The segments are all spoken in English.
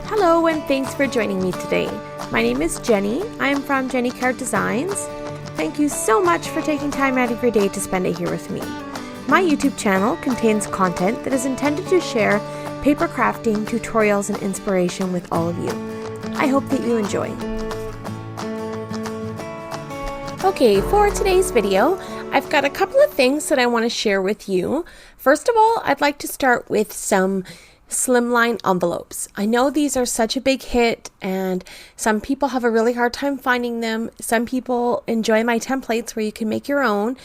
Hello and thanks for joining me today. My name is Jenny. I am from JennyCardDesigns. Thank you so much for taking time out of your day to spend it here with me. My YouTube channel contains content that is intended to share paper crafting, tutorials, and inspiration with all of you. I hope that you enjoy. Okay, for today's video, I've got a couple of things that I want to share with you. First of all, I'd like to start with some Slimline envelopes. I know these are such a big hit and some people have a really hard time finding them. Some people enjoy my templates where you can make your own.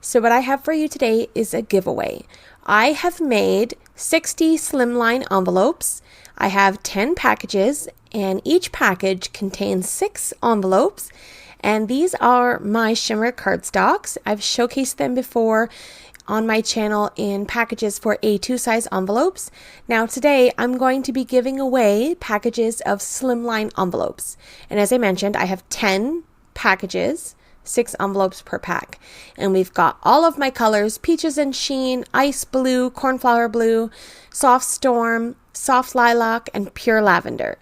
So what I have for you today is a giveaway. I have made 60 Slimline envelopes. I have 10 packages and each package contains 6 envelopes. And these are my shimmer cardstocks. I've showcased them before on my channel in packages for A2 size envelopes. Now today I'm going to be giving away packages of Slimline envelopes. And as I mentioned, I have 10 packages, 6 envelopes per pack. And we've got all of my colors: peaches and sheen, ice blue, cornflower blue, soft storm, soft lilac, and pure lavender.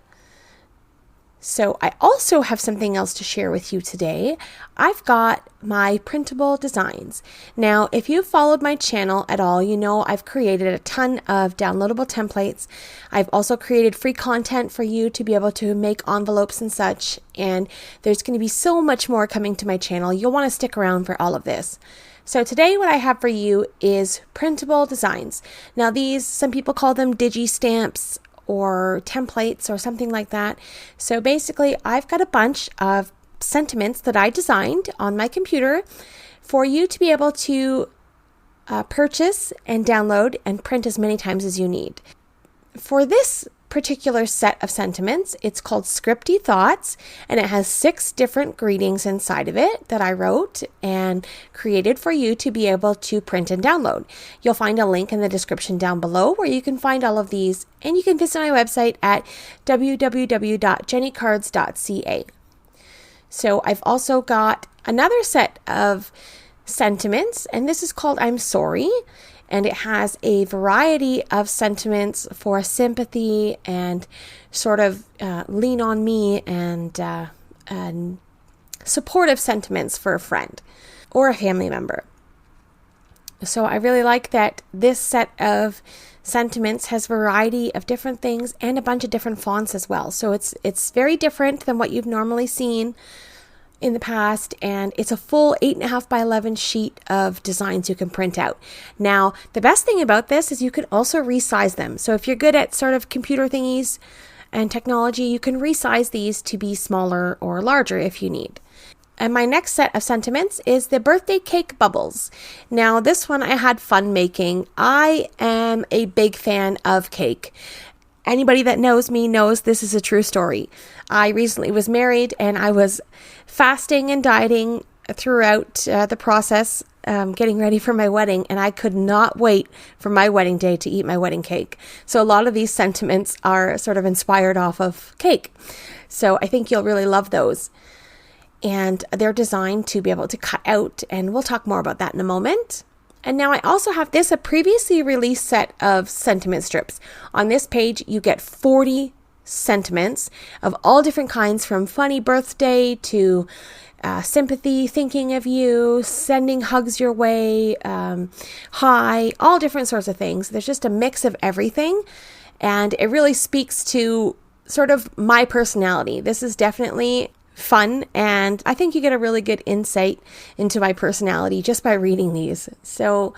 So I also have something else to share with you today. I've got my Printable Designs. Now, if you've followed my channel at all, you know I've created a ton of downloadable templates. I've also created free content for you to be able to make envelopes and such. And there's going to be so much more coming to my channel. You'll want to stick around for all of this. So today what I have for you is Printable Designs. Now these, some people call them digi stamps or templates or something like that. So basically I've got a bunch of sentiments that I designed on my computer for you to be able to purchase and download and print as many times as you need. For this particular set of sentiments, it's called Scripty Thoughts, and it has 6 different greetings inside of it that I wrote and created for you to be able to print and download. You'll find a link in the description down below where you can find all of these, and you can visit my website at www.jennycards.ca. So I've also got another set of sentiments, and this is called I'm Sorry. And it has a variety of sentiments for sympathy and sort of lean on me and supportive sentiments for a friend or a family member. So I really like that this set of sentiments has variety of different things and a bunch of different fonts as well. So it's very different than what you've normally seen in the past, and it's a full 8.5 by 11 sheet of designs you can print out. Now, the best thing about this is you can also resize them. So if you're good at sort of computer thingies and technology, you can resize these to be smaller or larger if you need. And my next set of sentiments is the birthday cake bubbles. Now, this one I had fun making. I am a big fan of cake. Anybody that knows me knows this is a true story. I recently was married and I was fasting and dieting throughout the process, getting ready for my wedding, and I could not wait for my wedding day to eat my wedding cake. So a lot of these sentiments are sort of inspired off of cake. So I think you'll really love those. And they're designed to be able to cut out, and we'll talk more about that in a moment. And now I also have this, a previously released set of sentiment strips. On this page, you get 40 sentiments of all different kinds, from funny birthday to sympathy, thinking of you, sending hugs your way, hi, all different sorts of things. There's just a mix of everything, and it really speaks to sort of my personality. This is definitely fun, and I think you get a really good insight into my personality just by reading these. So,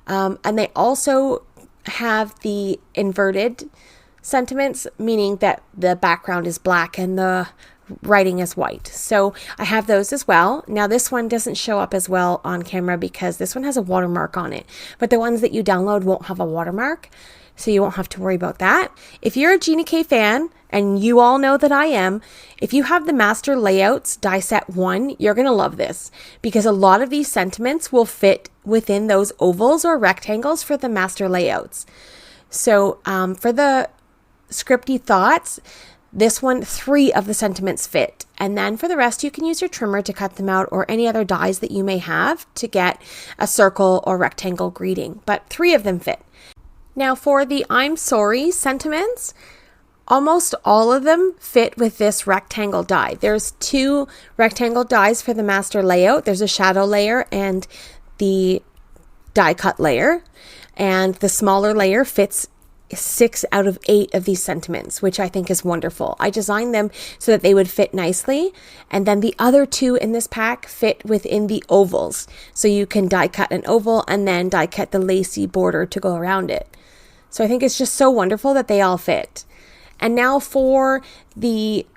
and they also have the inverted sentiments, meaning that the background is black and the writing is white. So I have those as well. Now this one doesn't show up as well on camera because this one has a watermark on it, but the ones that you download won't have a watermark, so you won't have to worry about that. If you're a JennyK fan, and you all know that I am, if you have the Master Layouts die set 1, you're going to love this, because a lot of these sentiments will fit within those ovals or rectangles for the Master Layouts. So for the Scripty Thoughts, this one, 3 of the sentiments fit. And then for the rest, you can use your trimmer to cut them out, or any other dies that you may have to get a circle or rectangle greeting. But 3 of them fit. Now for the I'm Sorry sentiments, Almost all of them fit with this rectangle die. There's 2 rectangle dies for the master layout. There's a shadow layer and the die cut layer. And the smaller layer fits 6 out of 8 of these sentiments, which I think is wonderful. I designed them so that they would fit nicely. And then the other 2 in this pack fit within the ovals. So you can die cut an oval and then die cut the lacy border to go around it. So I think it's just so wonderful that they all fit. And now for the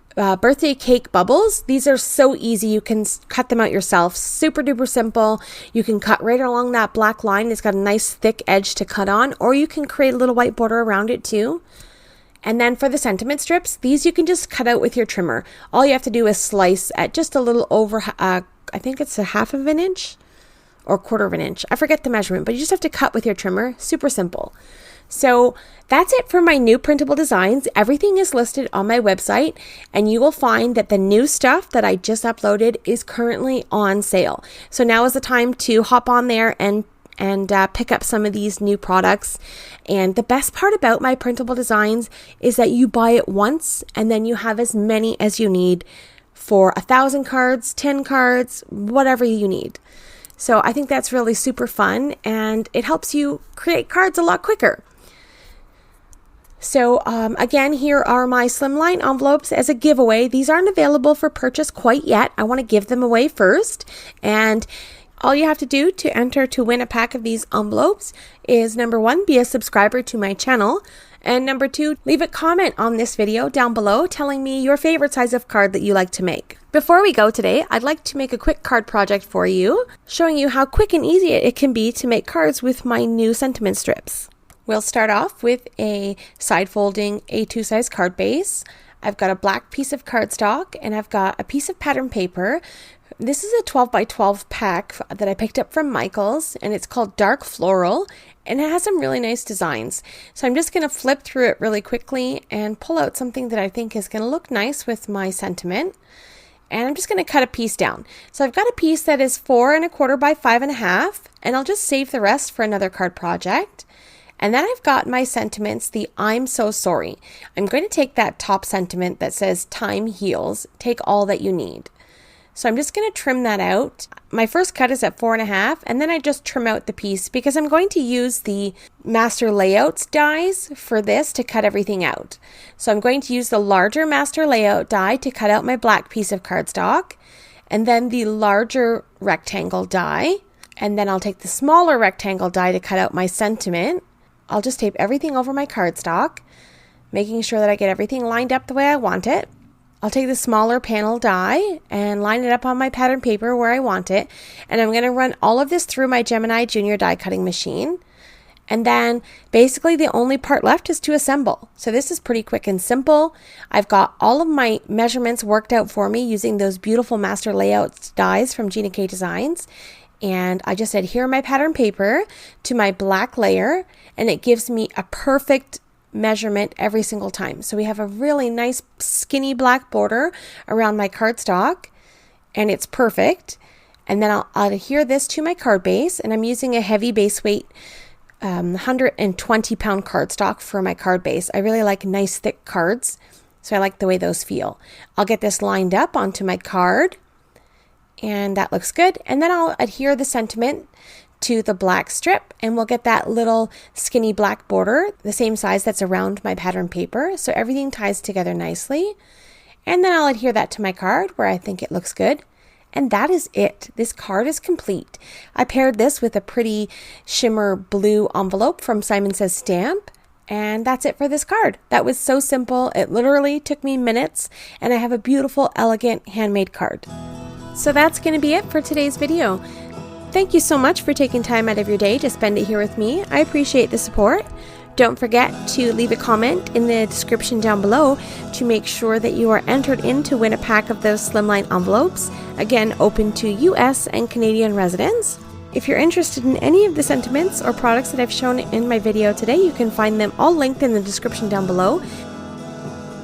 birthday cake bubbles. These are so easy. You can cut them out yourself. Super duper simple. You can cut right along that black line. It's got a nice thick edge to cut on, or you can create a little white border around it too. And then for the sentiment strips, these you can just cut out with your trimmer. All you have to do is slice at just a little over, I think it's a 1/2 inch or 1/4 inch. I forget the measurement, but you just have to cut with your trimmer. Super simple. So that's it for my new printable designs. Everything is listed on my website, and you will find that the new stuff that I just uploaded is currently on sale. So now is the time to hop on there and pick up some of these new products. And the best part about my printable designs is that you buy it once and then you have as many as you need for 1,000 cards, 10 cards, whatever you need. So I think that's really super fun, and it helps you create cards a lot quicker. So again, here are my Slimline envelopes as a giveaway. These aren't available for purchase quite yet. I want to give them away first. And all you have to do to enter to win a pack of these envelopes is number 1, be a subscriber to my channel. And number 2, leave a comment on this video down below telling me your favorite size of card that you like to make. Before we go today, I'd like to make a quick card project for you, showing you how quick and easy it can be to make cards with my new sentiment strips. We'll start off with a side folding A2 size card base. I've got a black piece of cardstock and I've got a piece of pattern paper. This is a 12 by 12 pack that I picked up from Michael's, and it's called Dark Floral, and it has some really nice designs. So I'm just going to flip through it really quickly and pull out something that I think is going to look nice with my sentiment. And I'm just going to cut a piece down. So I've got a piece that is 4 1/4 by 5 1/2, and I'll just save the rest for another card project. And then I've got my sentiments, the I'm so sorry. I'm going to take that top sentiment that says time heals, take all that you need. So I'm just going to trim that out. My first cut is at 4 1/2, and then I just trim out the piece because I'm going to use the master layouts dies for this to cut everything out. So I'm going to use the larger master layout die to cut out my black piece of cardstock, and then the larger rectangle die, and then I'll take the smaller rectangle die to cut out my sentiment. I'll just tape everything over my cardstock, making sure that I get everything lined up the way I want it. I'll take the smaller panel die and line it up on my pattern paper where I want it. And I'm going to run all of this through my Gemini Junior die cutting machine. And then basically the only part left is to assemble. So this is pretty quick and simple. I've got all of my measurements worked out for me using those beautiful master layouts dies from JennyCardDesigns. And I just adhere my pattern paper to my black layer, and it gives me a perfect measurement every single time. So we have a really nice skinny black border around my cardstock, and it's perfect. And then I'll adhere this to my card base, and I'm using a heavy base weight 120 pound cardstock for my card base. I really like nice thick cards, so I like the way those feel. I'll get this lined up onto my card, and that looks good. And then I'll adhere the sentiment to the black strip, and we'll get that little skinny black border, the same size that's around my pattern paper, so everything ties together nicely. And then I'll adhere that to my card where I think it looks good. And that is it. This card is complete. I paired this with a pretty shimmer blue envelope from Simon Says Stamp, and that's it for this card. That was so simple. It literally took me minutes, and I have a beautiful, elegant, handmade card. So that's going to be it for today's video. Thank you so much for taking time out of your day to spend it here with me. I appreciate the support. Don't forget to leave a comment in the description down below to make sure that you are entered in to win a pack of those Slimline envelopes, again open to US and Canadian residents. If you're interested in any of the sentiments or products that I've shown in my video today, you can find them all linked in the description down below.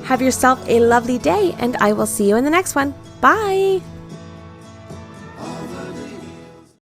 Have yourself a lovely day, and I will see you in the next one. Bye!